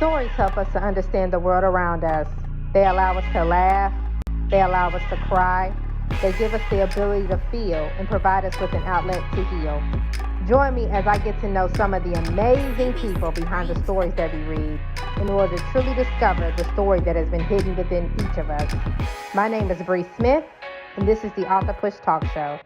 Stories help us to understand the world around us. They allow us to laugh, they allow us to cry, they give us the ability to feel and provide us with an outlet to heal. Join me as I get to know some of the amazing people behind the stories that we read in order to truly discover the story that has been hidden within each of us. My name is Bre Smith, and this is the Author Push Talk Show.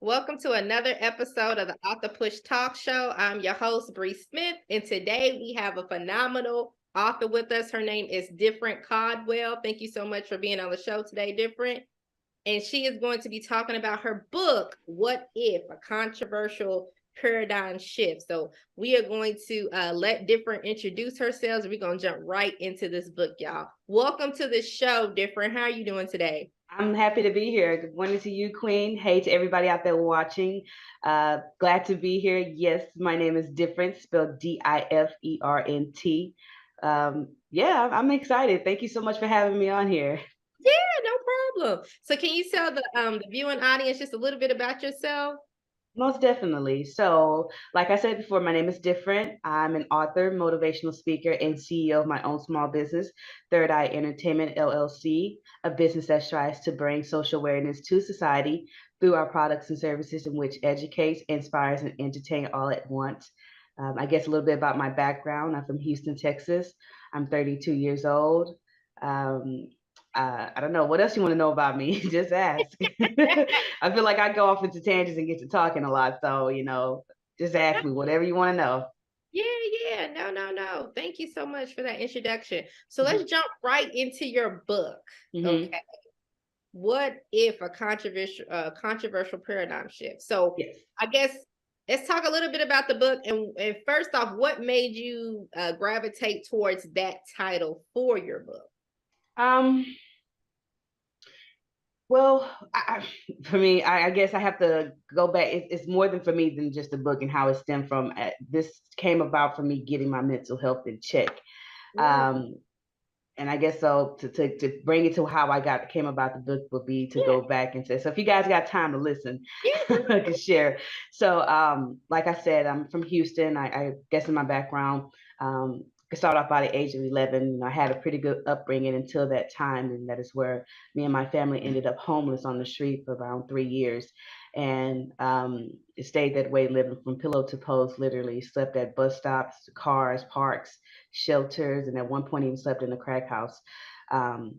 Welcome to another episode of the Author Push Talk Show. I'm your host, Bre Smith, and today we have a phenomenal author with us. Her name is Different Caldwell. Thank you so much for being on the show today, Different. And she is going to be talking about her book, What If? A Controversial Paradigm Shift. So we are going to let Different introduce herself. We're going to jump right into this book, y'all. Welcome to the show, Different. How are you doing today? I'm happy to be here. Good morning to you, Queen. Hey to everybody out there watching. Glad to be here. Yes, my name is Different, spelled Different. I'm excited. Thank you so much for having me on here. Yeah, no problem. So can you tell the viewing audience just a little bit about yourself? Most definitely. So, like I said before, my name is Different. I'm an author, motivational speaker, and CEO of my own small business, Third Eye Entertainment LLC, a business that strives to bring social awareness to society through our products and services in which educates, inspires, and entertain all at once. I guess a little bit about my background. I'm from Houston, Texas. I'm 32 years old. Um, I don't know. What else you want to know about me? Just ask. I feel like I go off into tangents and get to talking a lot. So, just ask me whatever you want to know. Yeah. No. Thank you so much for that introduction. So let's jump right into your book. Mm-hmm. Okay. What if a controversial paradigm shift? So Yes. I guess let's talk a little bit about the book. And first off, what made you gravitate towards that title for your book? Um, well, for me, I guess I have to go back. It's more than for me than just the book and how it stemmed from. This came about for me getting my mental health in check. Um, and I guess so to bring it to how I came about the book would be to go back and say, so if you guys got time to listen, I can share. So like I said, I'm from Houston. I guess in my background, I started off by the age of 11. I had a pretty good upbringing until that time, and that is where me and my family ended up homeless on the street for around 3 years. And it stayed that way, living from pillow to post, literally slept at bus stops, cars, parks, shelters, and at one point even slept in a crack house. Um,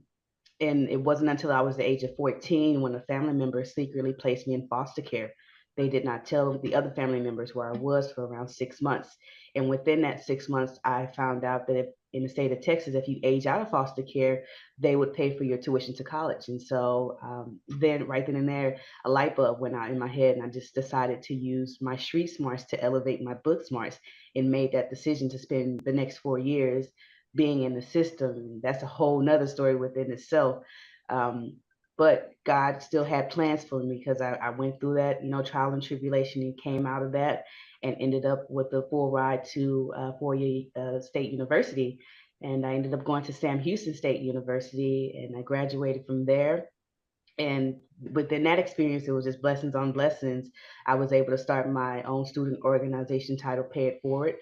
and it wasn't until I was the age of 14 when a family member secretly placed me in foster care. They did not tell the other family members where I was for around 6 months. And within that 6 months, I found out that if, in the state of Texas, if you age out of foster care, they would pay for your tuition to college. And so then, right then and there, a light bulb went out in my head, and I just decided to use my street smarts to elevate my book smarts, and made that decision to spend the next 4 years being in the system. That's a whole nother story within itself. Um, but God still had plans for me because I went through that, trial and tribulation, and came out of that and ended up with a full ride to 4-year state university. And I ended up going to Sam Houston State University, and I graduated from there. And within that experience, it was just blessings on blessings. I was able to start my own student organization titled Pay It Forward.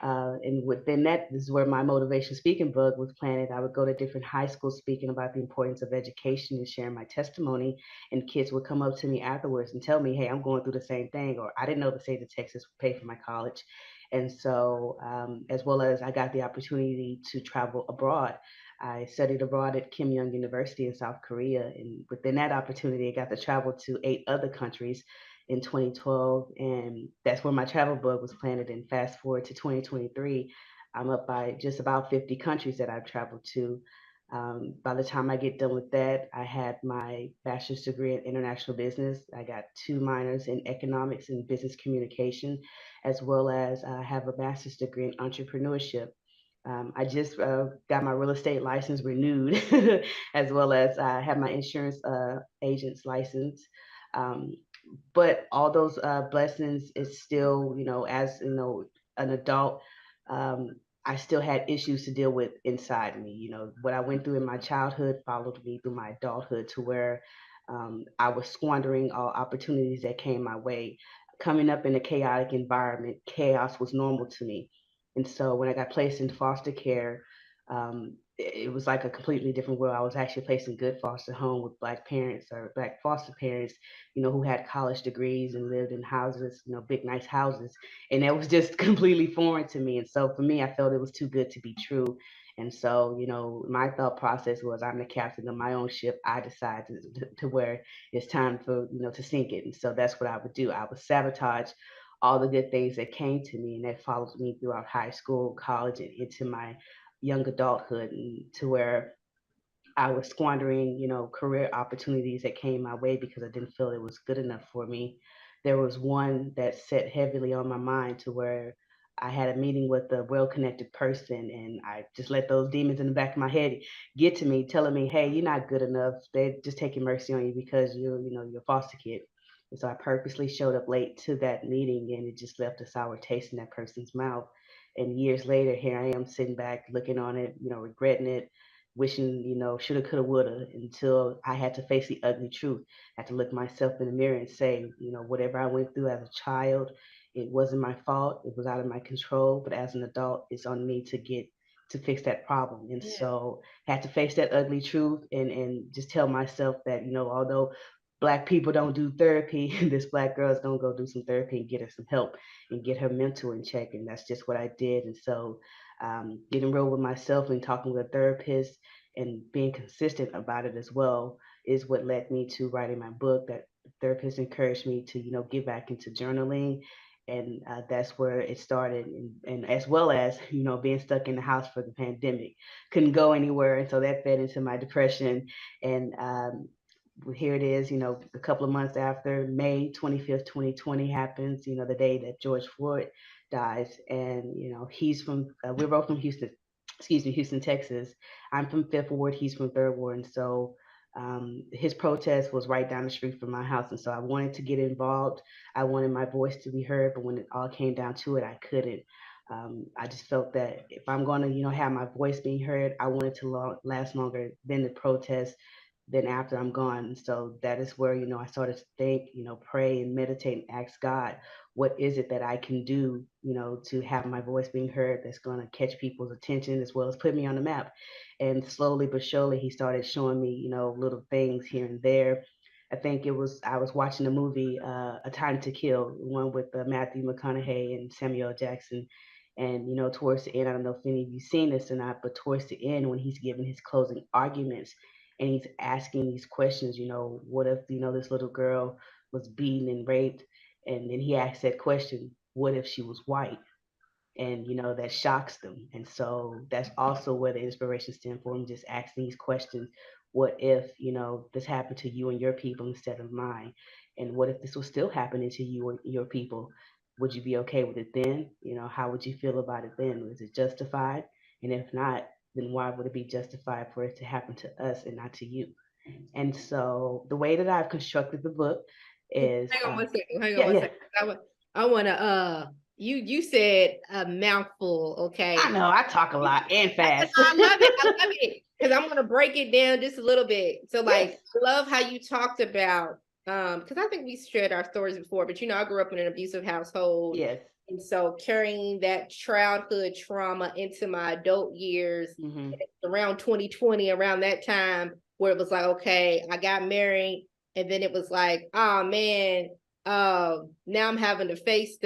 And within that, this is where my motivation speaking bug was planted. I would go to different high schools speaking about the importance of education and sharing my testimony. And kids would come up to me afterwards and tell me, hey, I'm going through the same thing, or I didn't know the state of Texas would pay for my college. And so, as well as I got the opportunity to travel abroad. I studied abroad at Kim Young University in South Korea. And within that opportunity, I got to travel to 8 other countries in 2012. And that's where my travel bug was planted. And fast forward to 2023, I'm up by just about 50 countries that I've traveled to. By the time I get done with that, I had my bachelor's degree in international business. I got 2 minors in economics and business communication, as well as I have a master's degree in entrepreneurship. I just got my real estate license renewed, as well as I have my insurance agent's license. Um, but all those blessings is still, as an adult, um, I still had issues to deal with inside me. What I went through in my childhood followed me through my adulthood, to where I was squandering all opportunities that came my way. Coming up in a chaotic environment, chaos was normal to me. And so when I got placed in foster care, it was like a completely different world. I was actually placed in good foster home with Black parents or Black foster parents, who had college degrees and lived in houses, big, nice houses. And that was just completely foreign to me. And so for me, I felt it was too good to be true. And so, my thought process was I'm the captain of my own ship. I decide to where it's time for, to sink it. And so that's what I would do. I would sabotage all the good things that came to me and that followed me throughout high school, college, and into my young adulthood, and to where I was squandering, career opportunities that came my way because I didn't feel it was good enough for me. There was one that set heavily on my mind to where I had a meeting with a well-connected person, and I just let those demons in the back of my head get to me, telling me, "Hey, you're not good enough. They're just taking mercy on you because you're a foster kid." And so I purposely showed up late to that meeting, and it just left a sour taste in that person's mouth. And years later, here I am sitting back, looking on it, regretting it, wishing, shoulda, coulda, woulda, until I had to face the ugly truth. I had to look myself in the mirror and say, whatever I went through as a child, it wasn't my fault. It was out of my control. But as an adult, it's on me to fix that problem. And Yeah. so I had to face that ugly truth and just tell myself that, although Black people don't do therapy, this Black girl is gonna go do some therapy and get her some help and get her mental in check. And that's just what I did. And so getting real with myself and talking with a therapist and being consistent about it as well is what led me to writing my book. That therapist encouraged me to get back into journaling, and that's where it started. And as well as being stuck in the house for the pandemic, couldn't go anywhere, and so that fed into my depression. And here it is, a couple of months after May 25th, 2020 happens, the day that George Floyd dies. And, he's from, we're both from Houston, excuse me, Houston, Texas. I'm from Fifth Ward, he's from Third Ward. And so his protest was right down the street from my house. And so I wanted to get involved. I wanted my voice to be heard, but when it all came down to it, I couldn't. I just felt that if I'm going to, have my voice being heard, I wanted to last longer than the protest, then after I'm gone. So that is where, I started to think, pray and meditate and ask God, what is it that I can do, to have my voice being heard that's going to catch people's attention as well as put me on the map. And slowly but surely, he started showing me, little things here and there. I was watching the movie A Time to Kill, one with Matthew McConaughey and Samuel Jackson. And towards the end, I don't know if any of you seen this or not, but towards the end, when he's giving his closing arguments, and he's asking these questions, what if, this little girl was beaten and raped? And then he asks that question, what if she was white? And, that shocks them. And so that's also where the inspiration stemmed from, just asking these questions. What if, this happened to you and your people instead of mine? And what if this was still happening to you and your people? Would you be okay with it then? How would you feel about it then? Was it justified? And if not, then why would it be justified for it to happen to us and not to you? And so the way that I've constructed the book is, Hang on one second. Hang on yeah, one yeah. second. I want to you said a mouthful, okay? I know I talk a lot and fast. I love it. I love it because I'm gonna break it down just a little bit. So, like, Yes. I love how you talked about because I think we shared our stories before, but I grew up in an abusive household. Yes. And so carrying that childhood trauma into my adult years, Mm-hmm. around 2020, around that time where it was like, okay, I got married, and then it was like, oh man, now I'm having to face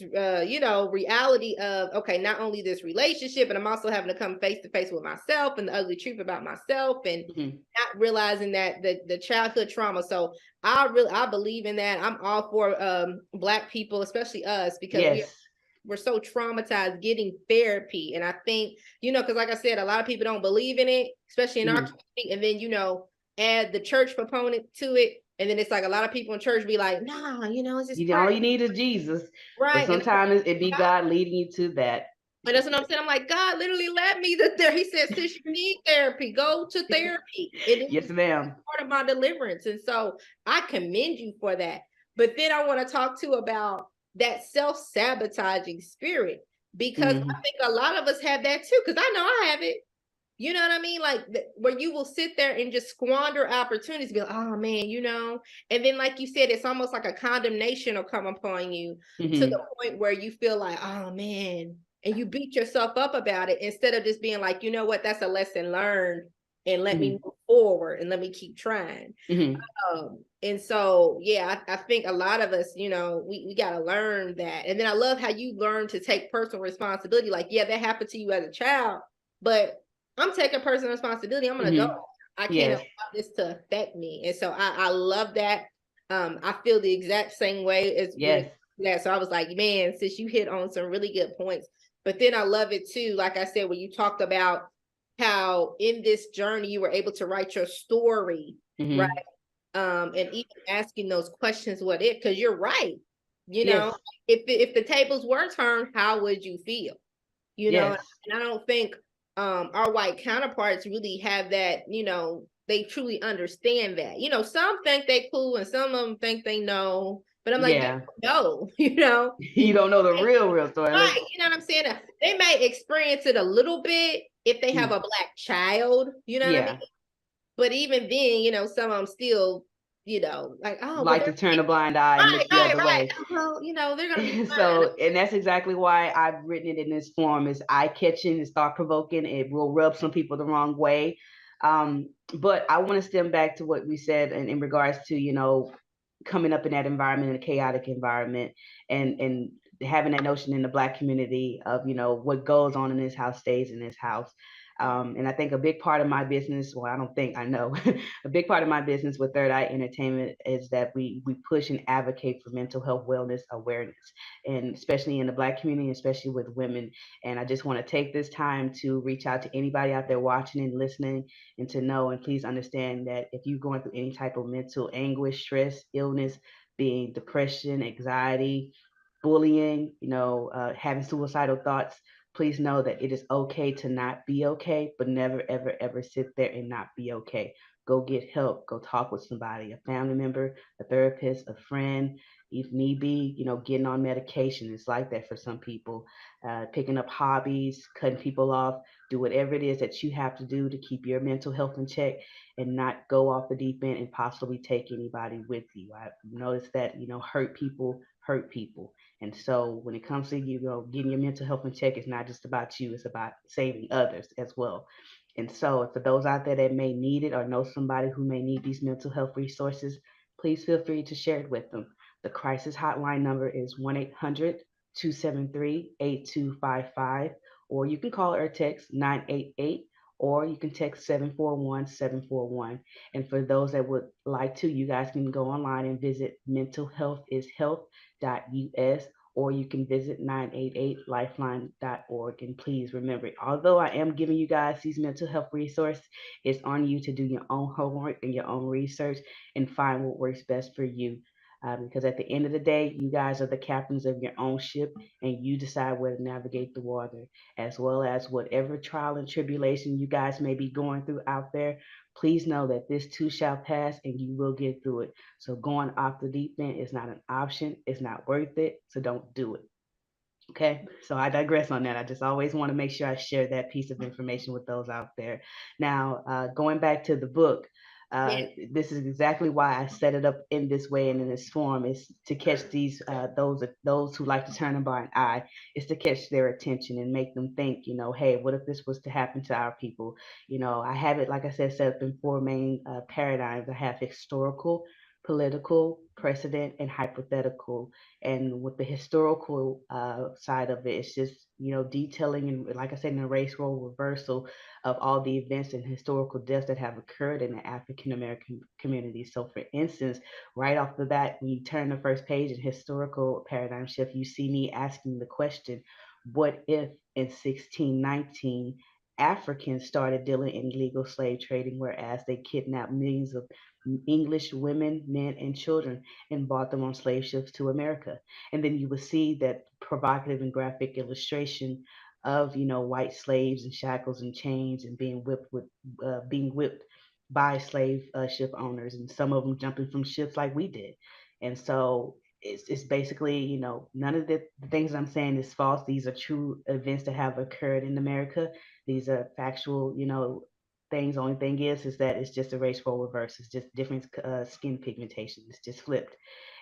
reality of, okay, not only this relationship, but I'm also having to come face to face with myself and the ugly truth about myself, and not realizing that the childhood trauma. So I believe in that. I'm all for Black people, especially us, because Yes. we're so traumatized getting therapy. And I think, because like I said, a lot of people don't believe in it, especially in our community. And then, add the church proponent to it. And then it's like a lot of people in church be like, nah, it's just All you need is Jesus. But right. sometimes it be God leading you to that. And that's what I'm saying. I'm like, God literally led me there. He said, since you need therapy, go to therapy. It Yes, is ma'am. part of my deliverance. And so I commend you for that. But then I want to talk to about that self-sabotaging spirit, because I think a lot of us have that too. Because I know I have it. You know what I mean? Like where you will sit there and just squander opportunities, be like, oh man, and then like you said, it's almost like a condemnation will come upon you to the point where you feel like, oh man, and you beat yourself up about it instead of just being like, you know what, that's a lesson learned, and let me move forward and let me keep trying. And so yeah, I think a lot of us, we got to learn that. And then I love how you learn to take personal responsibility. Like, yeah, that happened to you as a child, but I'm taking personal responsibility. I'm an adult. I can't allow this to affect me. And so I love that. I feel the exact same way as that. So I was like, man, since you hit on some really good points, but then I love it too. Like I said, when you talked about how in this journey you were able to write your story, right? And even asking those questions, what if? Because you're right. If the tables were turned, how would you feel? And I don't think our white counterparts really have that, they truly understand that. Some think they cool and some of them think they know. But I'm like, no, you don't know the real story. Right, you know what I'm saying? They may experience it a little bit if they have a Black child, you know what I mean? But even then, some of them still, like, oh, like to turn a blind eye and look the other way. Well, they're gonna be so, and that's exactly why I've written it in this form. Is eye-catching, it's thought-provoking. It will rub some people the wrong way. But I want to stem back to what we said in regards to, coming up in that environment, in a chaotic environment, and having that notion in the Black community of, what goes on in this house stays in this house. And I think a big part of my business, well, I don't think, I know, a big part of my business with Third Eye Entertainment is that we push and advocate for mental health wellness awareness, and especially in the Black community, especially with women. And I just want to take this time to reach out to anybody out there watching and listening, and to know, and please understand that if you're going through any type of mental anguish, stress, illness, being depression, anxiety, bullying, having suicidal thoughts, please know that it is okay to not be okay, but never, ever, ever sit there and not be okay. Go get help. Go talk with somebody, a family member, a therapist, a friend. If need be, getting on medication. It's like that for some people. Picking up hobbies, cutting people off, do whatever it is that you have to do to keep your mental health in check and not go off the deep end and possibly take anybody with you. I've noticed that, hurt people hurt people. And so when it comes to, getting your mental health in check, it's not just about you, it's about saving others as well. And so for those out there that may need it or know somebody who may need these mental health resources, please feel free to share it with them. The crisis hotline number is 1-800-273-8255, or you can call or text 988, or you can text 741-741. And for those that would like to, you guys can go online and visit mentalhealthishealth.us, or you can visit 988lifeline.org. And please remember, although I am giving you guys these mental health resources, it's on you to do your own homework and your own research and find what works best for you. Because at the end of the day, you guys are the captains of your own ship, and you decide where to navigate the water, as well as whatever trial and tribulation you guys may be going through out there. Please know that this too shall pass and you will get through it. So going off the deep end is not an option. It's not worth it. So don't do it. Okay, so I digress on that. I just always want to make sure I share that piece of information with those out there. Now, going back to the book, this is exactly why I set it up in this way and in this form, is to catch those who like to turn a blind eye, is to catch their attention and make them think, hey, what if this was to happen to our people? I have it, like I said, set up in four main paradigms. I have historical, political, precedent, and hypothetical. And with the historical side of it, it's just, detailing and, like I said, an erase role reversal of all the events and historical deaths that have occurred in the African American community. So for instance, right off the bat, when you turn the first page in historical paradigm shift, you see me asking the question, what if in 1619 Africans started dealing in illegal slave trading, whereas they kidnapped millions of English women, men, and children and brought them on slave ships to America? And then you would see that provocative and graphic illustration of, white slaves in shackles and chains and being whipped by slave ship owners, and some of them jumping from ships like we did. And so it's basically, none of the things I'm saying is false. These are true events that have occurred in America. These are factual, things. Only thing is that it's just a race role reverse. It's just different skin pigmentation. It's just flipped.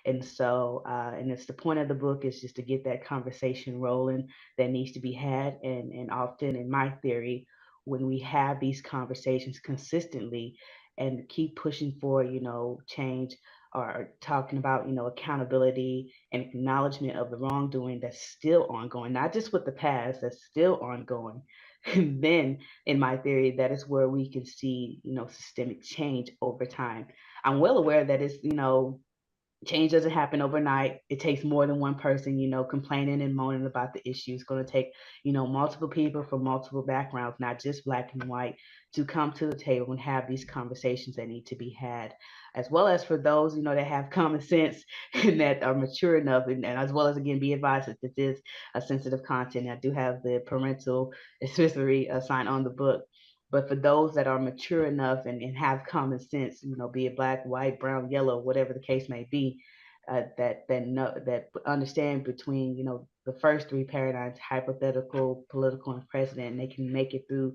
And so, and it's the point of the book is just to get that conversation rolling that needs to be had. And often, in my theory, when we have these conversations consistently and keep pushing for, change, or talking about, accountability and acknowledgement of the wrongdoing that's still ongoing, not just with the past, that's still ongoing. And then, in my theory, that is where we can see, systemic change over time. I'm well aware that it's, change doesn't happen overnight. It takes more than one person, complaining and moaning about the issue. It's going to take, multiple people from multiple backgrounds, not just black and white, to come to the table and have these conversations that need to be had, as well as for those, that have common sense and that are mature enough, and as well as, again, be advised that this is a sensitive content. I do have the parental advisory sign on the book. But for those that are mature enough and have common sense, be it black, white, brown, yellow, whatever the case may be, that understand between, the first three paradigms, hypothetical, political, and president, and they can make it through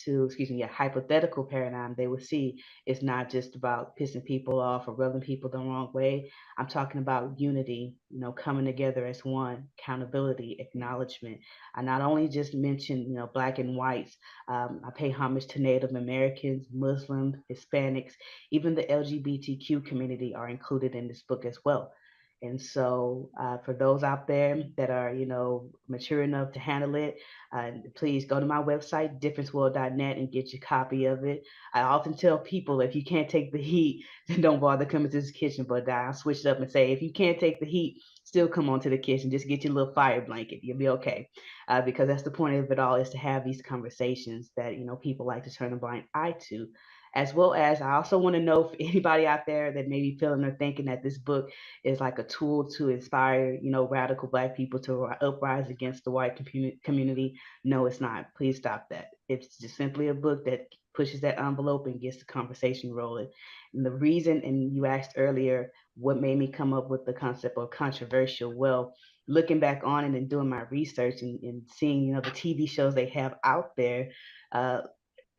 to, excuse me, a hypothetical paradigm. They will see it's not just about pissing people off or rubbing people the wrong way. I'm talking about unity, coming together as one, accountability, acknowledgement. I not only just mentioned, black and whites. I pay homage to Native Americans, Muslims, Hispanics, even the LGBTQ community are included in this book as well. And so, for those out there that are, mature enough to handle it, please go to my website, differenceworld.net, and get your copy of it. I often tell people, if you can't take the heat, then don't bother coming to this kitchen. But I'll switch it up and say, if you can't take the heat, still come on to the kitchen. Just get your little fire blanket. You'll be okay. Because that's the point of it all, is to have these conversations that, people like to turn a blind eye to. As well as, I also want to know, for anybody out there that may be feeling or thinking that this book is like a tool to inspire, radical black people to uprise against the white community. No, it's not. Please stop that. It's just simply a book that pushes that envelope and gets the conversation rolling. And the reason, and you asked earlier, what made me come up with the concept of controversial? Well, looking back on it and doing my research and seeing, the TV shows they have out there, uh,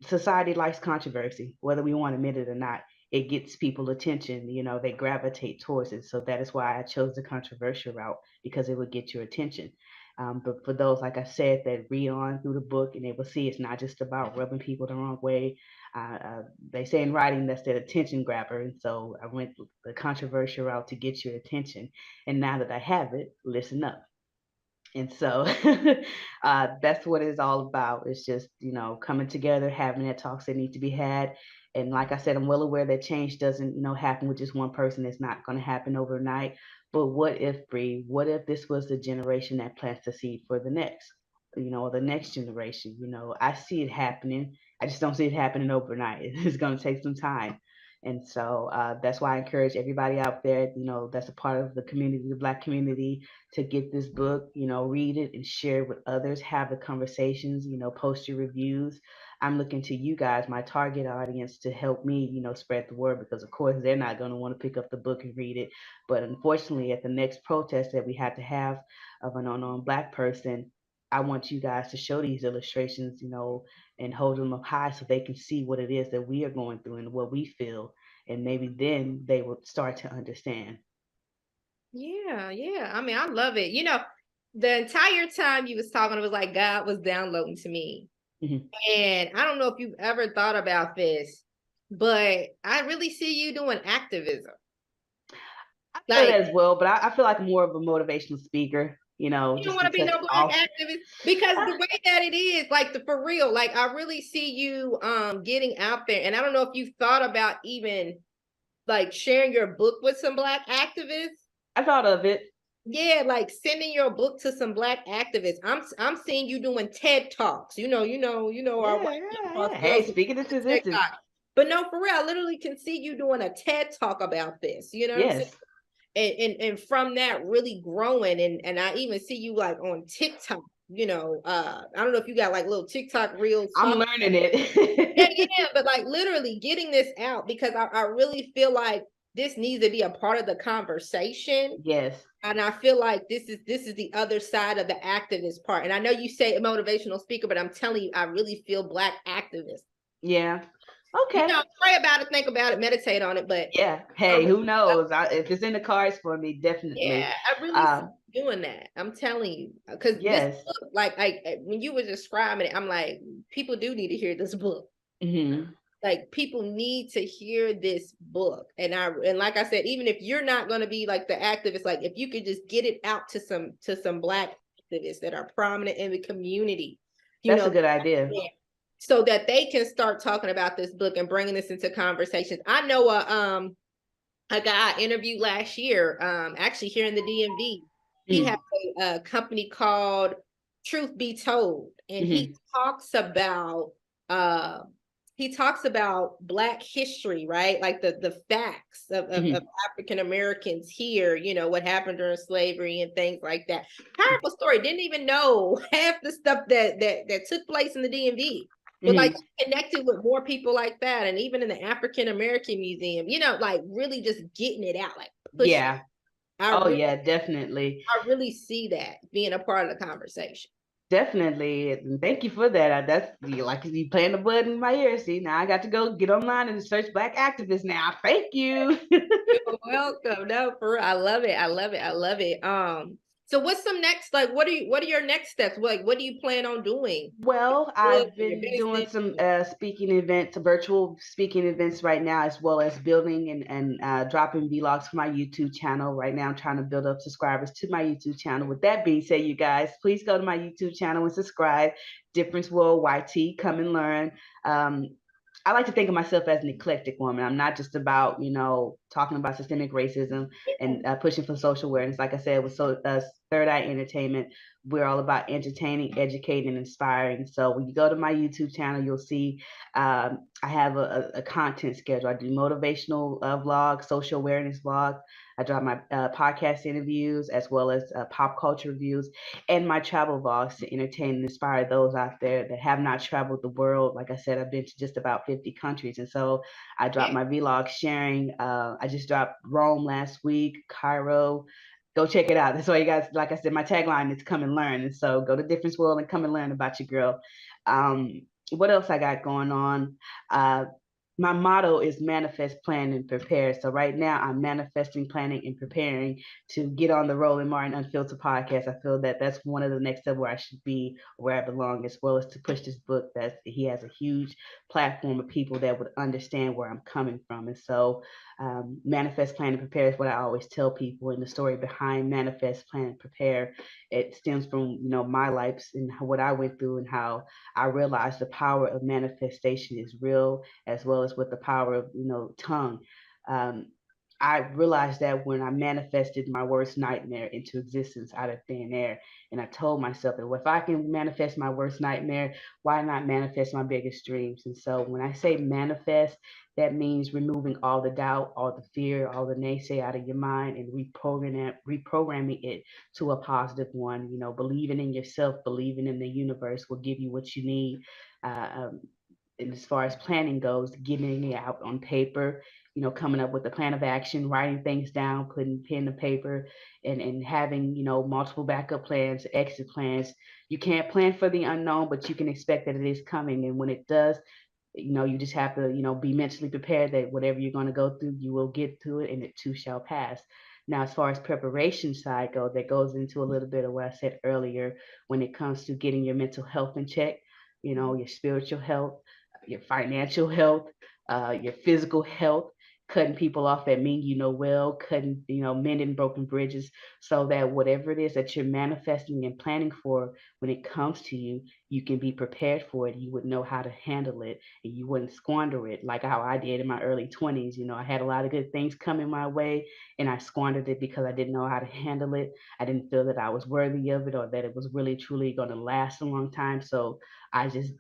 society likes controversy, whether we want to admit it or not. It gets people attention, they gravitate towards it. So that is why I chose the controversial route, because it would get your attention. But for those, like I said, that read on through the book, and they will see it's not just about rubbing people the wrong way. They say in writing that's that attention grabber. And so I went the controversial route to get your attention. And now that I have it, listen up. And so that's what it's all about. It's just, coming together, having that talks that need to be had. And like I said, I'm well aware that change doesn't, happen with just one person. It's not going to happen overnight. But what if, Bree, what if this was the generation that plants the seed for the next, or the next generation? I see it happening. I just don't see it happening overnight. It's going to take some time. And so that's why I encourage everybody out there, that's a part of the community, the Black community, to get this book, read it and share it with others, have the conversations, post your reviews. I'm looking to you guys, my target audience, to help me, spread the word, because of course they're not going to want to pick up the book and read it. But unfortunately, at the next protest that we have to have of an unknown Black person, I want you guys to show these illustrations, and hold them up high so they can see what it is that we are going through and what we feel. And maybe then they will start to understand. Yeah, yeah. I mean, I love it. The entire time you was talking, it was like God was downloading to me. Mm-hmm. And I don't know if you've ever thought about this, but I really see you doing activism. I feel that as well, but I feel like more of a motivational speaker, you don't just want to be because no Black activist, because the way that it is, like, for real, like, I really see you getting out there. And I don't know if you've thought about even like sharing your book with some Black activists. I thought of it. Yeah, like sending your book to some Black activists. I'm seeing you doing TED Talks. Our white yeah. Hey, speaking into existence. But no, for real, I literally can see you doing a TED Talk about this. You know what I'm saying? And from that really growing, and I even see you like on TikTok. I don't know if you got like little TikTok reels. I'm learning it. yeah, but like literally getting this out, because I really feel like this needs to be a part of the conversation. Yes. And I feel like this is the other side of the activist part. And I know you say a motivational speaker, but I'm telling you, I really feel Black activists. Yeah. You Okay. know, pray about it, think about it, meditate on it. But Yeah. I Hey, really, who knows? If it's in the cards for me, definitely. yeah, I really see you doing that. I'm telling you, because this Yes. book, like, when you were describing it, I'm like, people do need to hear this book. Hmm. Like, people need to hear this book. And like I said, even if you're not going to be like the activist, like if you could just get it out to some Black activists that are prominent in the community, you That's a know, good idea. so that they can start talking about this book and bringing this into conversations. I know a guy I interviewed last year, actually here in the DMV. He has a company called Truth Be Told, and Mm-hmm. uh, he talks about Black history, right? Like the facts Mm-hmm. of African Americans here, you know, what happened during slavery and things like that. Powerful story. Didn't even know half the stuff that took place in the DMV. But like Mm-hmm. connected with more people like that, and even in the African American Museum, you know, like really just getting it out, like pushing. Yeah. I Oh really, yeah, definitely. I really see that being a part of the conversation. Definitely. And thank you for that. That's like you playing the bud in my ear. See, now I got to go get online and search Black activists now. Thank you. You're welcome. No, for real. I love it. I love it. I love it. So what's some next, like what are your next steps? Like what do you plan on doing? Well, Book I've or your been doing business? some speaking events, virtual speaking events right now, as well as building and dropping vlogs for my YouTube channel. Right now, I'm trying to build up subscribers to my YouTube channel. With that being said, you guys, please go to my YouTube channel and subscribe. Difference World YT, come and learn. Um, I like to think of myself as an eclectic woman. I'm not just about, talking about systemic racism and pushing for social awareness. Like I said, with Third Eye Entertainment, we're all about entertaining, educating, and inspiring. So when you go to my YouTube channel, you'll see I have a content schedule. I do motivational vlogs, social awareness vlogs. I drop my podcast interviews as well as pop culture reviews and my travel vlogs to entertain and inspire those out there that have not traveled the world. Like I said, I've been to just about 50 countries. And so I dropped my vlog sharing. I just dropped Rome last week, Cairo. Go check it out. That's why you guys, like I said, my tagline is come and learn. And so go to Difference World and come and learn about your girl. What else I got going on? Uh, my motto is manifest, plan, and prepare. So right now I'm manifesting, planning, and preparing to get on the Rolling Martin Unfiltered podcast. I feel that that's one of the next step where I should be, where I belong, as well as to push this book. That he has a huge platform of people that would understand where I'm coming from. And so manifest, plan, and prepare is what I always tell people. And the story behind manifest, plan, and prepare, it stems from my life and what I went through and how I realized the power of manifestation is real, as well as with the power of tongue. Um, I realized that when I manifested my worst nightmare into existence out of thin air, and I told myself that if I can manifest my worst nightmare, why not manifest my biggest dreams? And so when I say manifest, that means removing all the doubt, all the fear, all the naysay out of your mind and reprogramming it to a positive one. Believing in yourself, believing in the universe will give you what you need. Uh, um, and as far as planning goes, getting it out on paper, coming up with a plan of action, writing things down, putting pen to paper, and having, multiple backup plans, exit plans. You can't plan for the unknown, but you can expect that it is coming. And when it does, you just have to, be mentally prepared that whatever you're going to go through, you will get through it and it too shall pass. Now, as far as preparation side goes, that goes into a little bit of what I said earlier when it comes to getting your mental health in check, your spiritual health, your financial health, your physical health, cutting people off that mean well, cutting, mending broken bridges, so that whatever it is that you're manifesting and planning for, when it comes to you, you can be prepared for it. You would know how to handle it and you wouldn't squander it like how I did in my early 20s. I had a lot of good things coming my way and I squandered it because I didn't know how to handle it. I didn't feel that I was worthy of it or that it was really truly going to last a long time. So I just,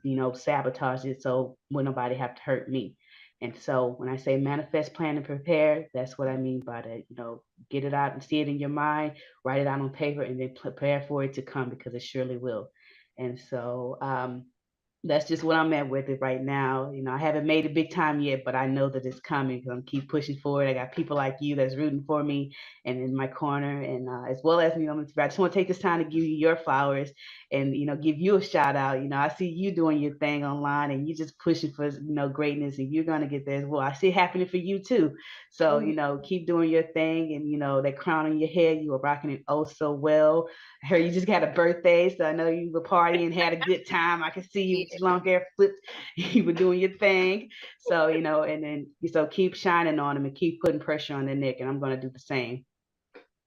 sabotaged it so would nobody have to hurt me. And so when I say manifest, plan, and prepare, that's what I mean by that. Get it out and see it in your mind, write it out on paper, and then prepare for it to come because it surely will. And so that's just what I'm at with it right now. I haven't made it big time yet, but I know that it's coming because I'm keep pushing forward. I got people like you that's rooting for me and in my corner, and as well as I just want to take this time to give you your flowers and give you a shout out. I see you doing your thing online and you just pushing for greatness, and you're gonna get there as well. I see it happening for you too. So keep doing your thing, and that crown on your head, you are rocking it oh so well. I heard you just got a birthday, so I know you were partying, had a good time. I can see you with your long hair flipped. You were doing your thing. So, and then so keep shining on them and keep putting pressure on their neck. And I'm going to do the same.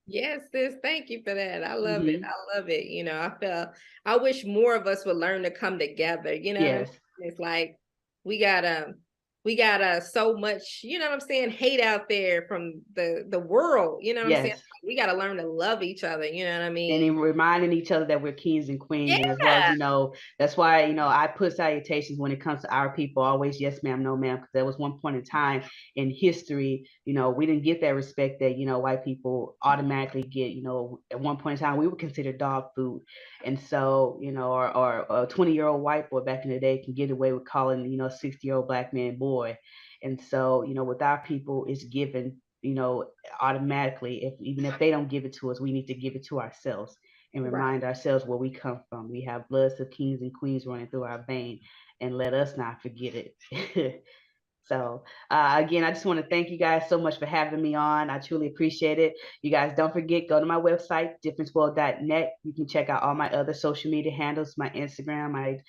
Yes, sis. Thank you for that. I love it. I love it. I wish more of us would learn to come together. Yes. It's like we got so much, what I'm saying, hate out there from the world. What I'm saying? Yes. We got to learn to love each other. You know what I mean? And in reminding each other that we're kings and queens, and as well as that's why I put salutations when it comes to our people. Always yes ma'am, no ma'am, because there was one point in time in history, we didn't get that respect that white people automatically get. At one point in time we were considered dog food, and so or a 20-year-old white boy back in the day can get away with calling a 60-year-old black man boy, and so with our people it's given automatically. Even if they don't give it to us, we need to give it to ourselves and remind ourselves where we come from. We have bloods of kings and queens running through our vein, and let us not forget it. So again, I just want to thank you guys so much for having me on. I truly appreciate it. You guys don't forget, go to my website, differenceworld.net. You can check out all my other social media handles, my Instagram, my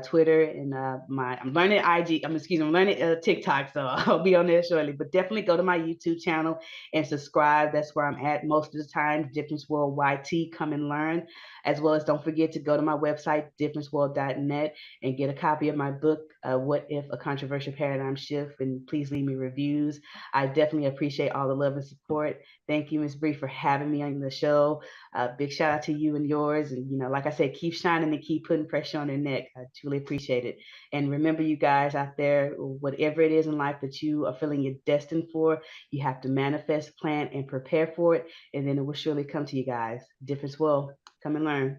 Twitter, and I'm learning IG. I'm learning TikTok, so I'll be on there shortly. But definitely go to my YouTube channel and subscribe. That's where I'm at most of the time. Difference World YT. Come and learn. As well as don't forget to go to my website, differenceworld.net, and get a copy of my book, What If? A Controversial Paradigm Shift, and please leave me reviews. I definitely appreciate all the love and support. Thank you, Ms. Bre, for having me on the show. Big shout out to you and yours. And, like I said, keep shining and keep putting pressure on their neck. I truly appreciate it. And remember, you guys out there, whatever it is in life that you are feeling you're destined for, you have to manifest, plan, and prepare for it. And then it will surely come to you guys. Difference World. Come and learn.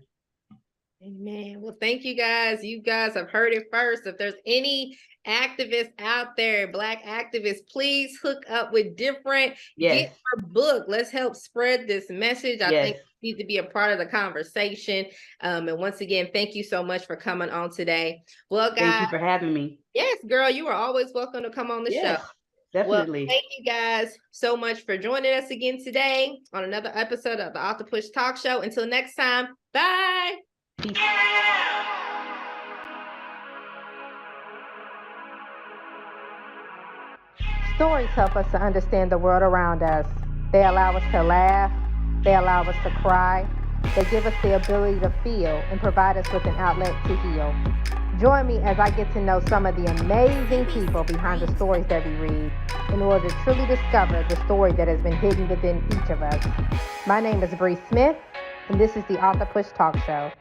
Amen. Well, thank you guys. You guys have heard it first. If there's any activists out there, Black activists, please hook up with Different. Yes. Get our book. Let's help spread this message. I think you need to be a part of the conversation. And once again, thank you so much for coming on today. Well, guys. Thank you for having me. Yes, girl, you are always welcome to come on the show. Definitely. Well, thank you guys so much for joining us again today on another episode of the Author Push Talk Show. Until next time, bye. Peace. Stories help us to understand the world around us. They allow us to laugh. They allow us to cry. They give us the ability to feel and provide us with an outlet to heal. Join me as I get to know some of the amazing people behind the stories that we read in order to truly discover the story that has been hidden within each of us. My name is Bre Smith, and this is the Author Push Talk Show.